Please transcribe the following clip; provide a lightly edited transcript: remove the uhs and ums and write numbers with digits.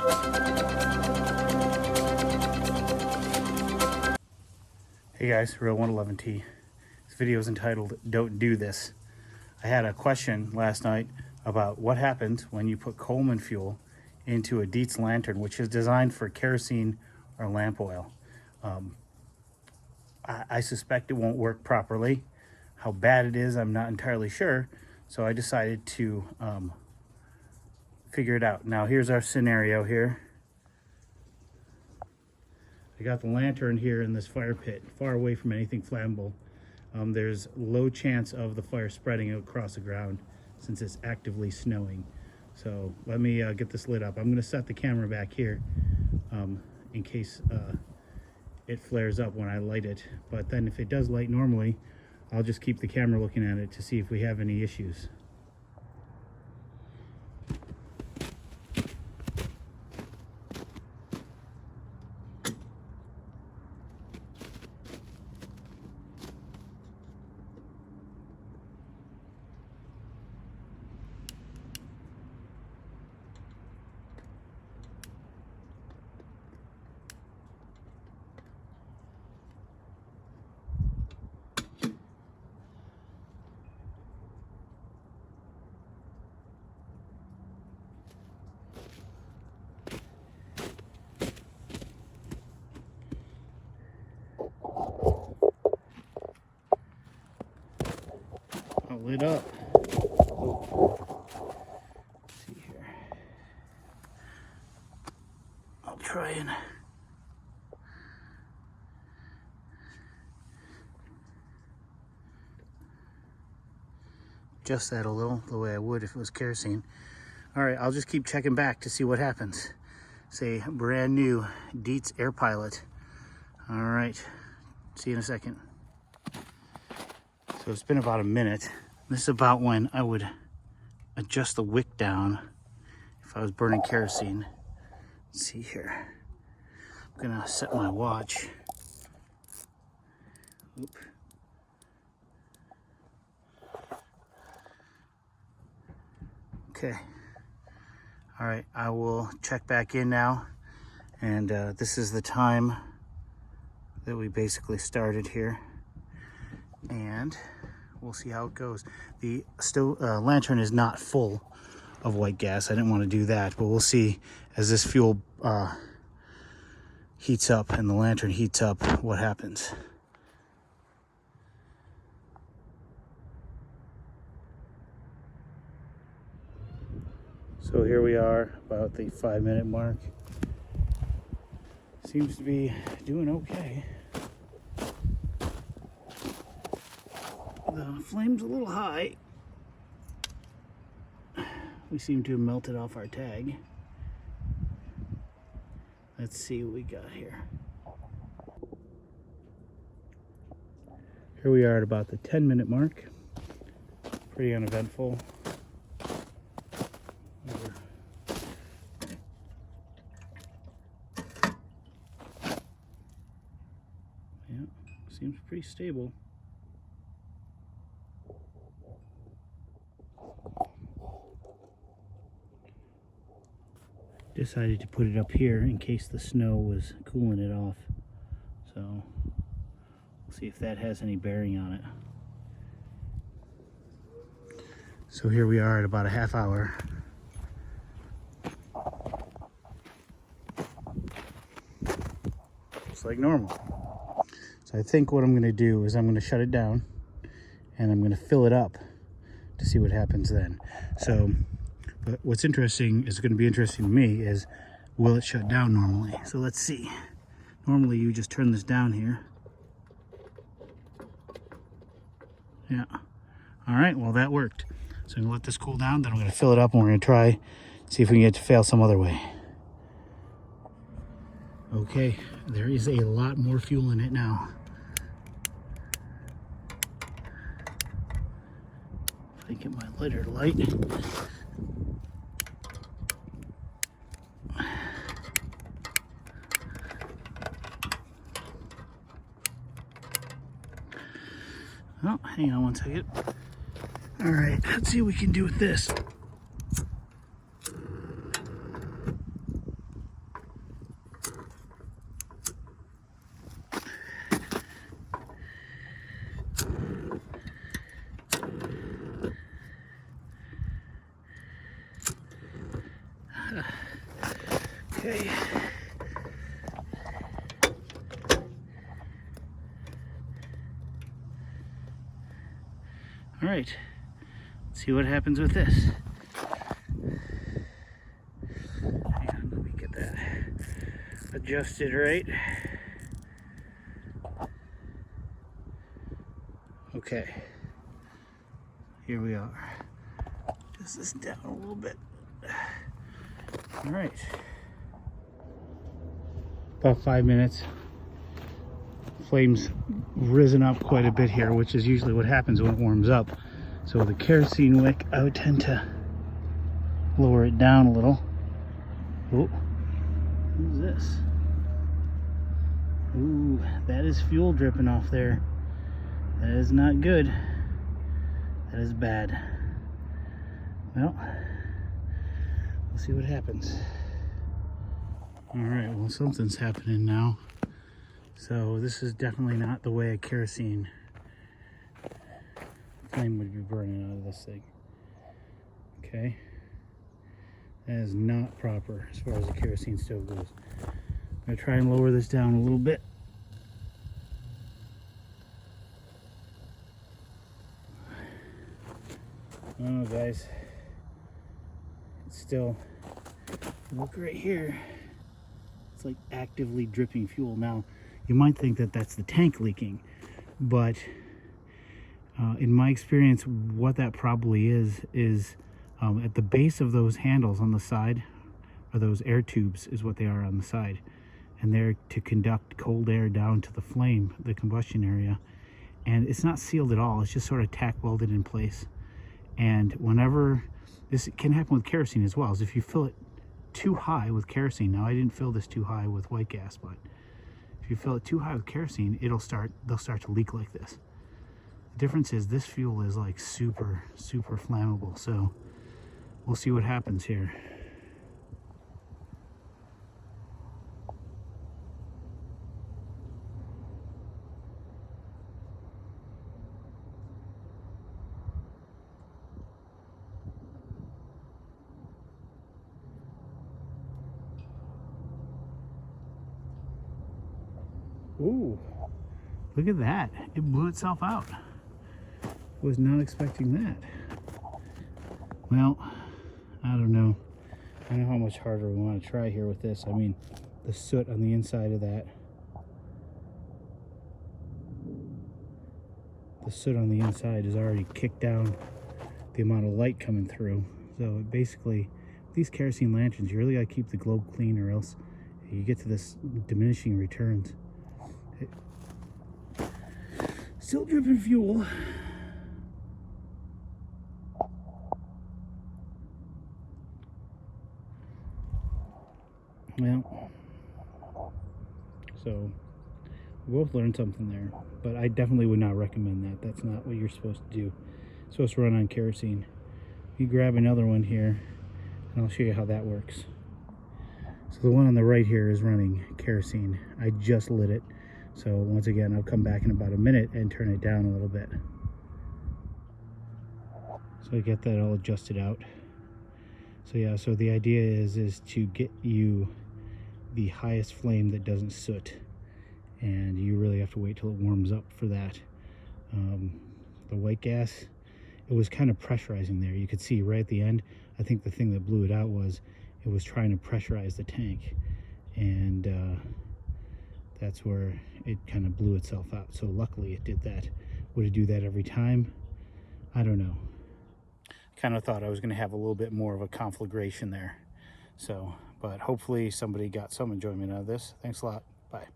Hey guys, Real 111T. This video is entitled Don't Do This. I had a question last night about what happens when you put Coleman fuel into a Dietz lantern, which is designed for kerosene or lamp oil. I suspect it won't work properly. How bad it is, I'm not entirely sure. So I decided to figure it out. Now here's our scenario here. I got the lantern here in this fire pit, far away from anything flammable. There's low chance of the fire spreading across the ground since it's actively snowing. So let me get this lit up. I'm going to set the camera back here in case it flares up when I light it. But then if it does light normally, I'll just keep the camera looking at it to see if we have any issues. Lit up. Let's see here. I'll try and adjust that a little the way I would if it was kerosene. All right, I'll just keep checking back to see what happens. Say brand new Dietz Air Pilot. All right, see you in a second. So it's been about a minute. This is about when I would adjust the wick down if I was burning kerosene. Let's see here. I'm gonna set my watch. Oop. Okay. All right, I will check back in now. And this is the time that we basically started here. And we'll see how it goes. The lantern is not full of white gas. I didn't want to do that, but we'll see as this fuel heats up and the lantern heats up what happens. So here we are, about the 5-minute mark. Seems to be doing okay. The flame's a little high. We seem to have melted off our tag. Let's see what we got here. Here we are at about the 10-minute mark. Pretty uneventful. Yeah, seems pretty stable. Decided to put it up here in case the snow was cooling it off. So we'll see if that has any bearing on it. So here we are at about a half hour. Just like normal. So I think what I'm going to do is I'm going to shut it down and I'm going to fill it up to see what happens then. So but what's interesting, is going to be interesting to me, is will it shut down normally? So let's see. Normally you just turn this down here. Yeah. All right, well that worked. So I'm going to let this cool down, then I'm going to fill it up and we're going to try, see if we can get it to fail some other way. Okay, there is a lot more fuel in it now. If I get my lighter to light. Oh, hang on one second. All right, let's see what we can do with this. Okay. All right, let's see what happens with this. Hang on, let me get that adjusted right. Okay, here we are. Adjust this down a little bit. All right. About 5 minutes. Flames risen up quite a bit here, which is usually what happens when it warms up. So with a kerosene wick, I would tend to lower it down a little. Oh, what's this? Ooh, that is fuel dripping off there. That is not good. That is bad. Well, we'll see what happens. All right, well, something's happening now. So this is definitely not the way a kerosene flame would be burning out of this thing. Okay, that is not proper as far as the kerosene stove goes. I'm gonna try and lower this down a little bit. Oh, guys, it's still, look right here, it's like actively dripping fuel. Now, you might think that that's the tank leaking, but in my experience, what that probably is at the base of those handles on the side, or those air tubes is what they are on the side, and they're to conduct cold air down to the flame, the combustion area, and it's not sealed at all. It's just sort of tack welded in place. And whenever, this can happen with kerosene as well, is if you fill it too high with kerosene. Now, I didn't fill this too high with white gas, but if you fill it too high with kerosene, they'll start to leak like this. The difference is this fuel is like super flammable. So we'll see what happens here. Ooh, look at that. It blew itself out. Was not expecting that. Well, I don't know. I don't know how much harder we want to try here with this. I mean, the soot on the inside of that. The soot on the inside has already kicked down the amount of light coming through. So basically, these kerosene lanterns, you really got to keep the globe clean, or else you get to this diminishing returns. Still dripping fuel. Well, so we both learned something there, but I definitely would not recommend that. That's not what you're supposed to do. It's supposed to run on kerosene. You grab another one here, and I'll show you how that works. So the one on the right here is running kerosene. I just lit it. So once again, I'll come back in about a minute and turn it down a little bit. So I get that all adjusted out. So yeah, so the idea is to get you the highest flame that doesn't soot. And you really have to wait till it warms up for that. The white gas, it was kind of pressurizing there. You could see right at the end, I think the thing that blew it out was it was trying to pressurize the tank. And that's where it kind of blew itself out. So luckily it did that. Would it do that every time? I don't know. Kind of thought I was going to have a little bit more of a conflagration there. So, but hopefully somebody got some enjoyment out of this. Thanks a lot. Bye.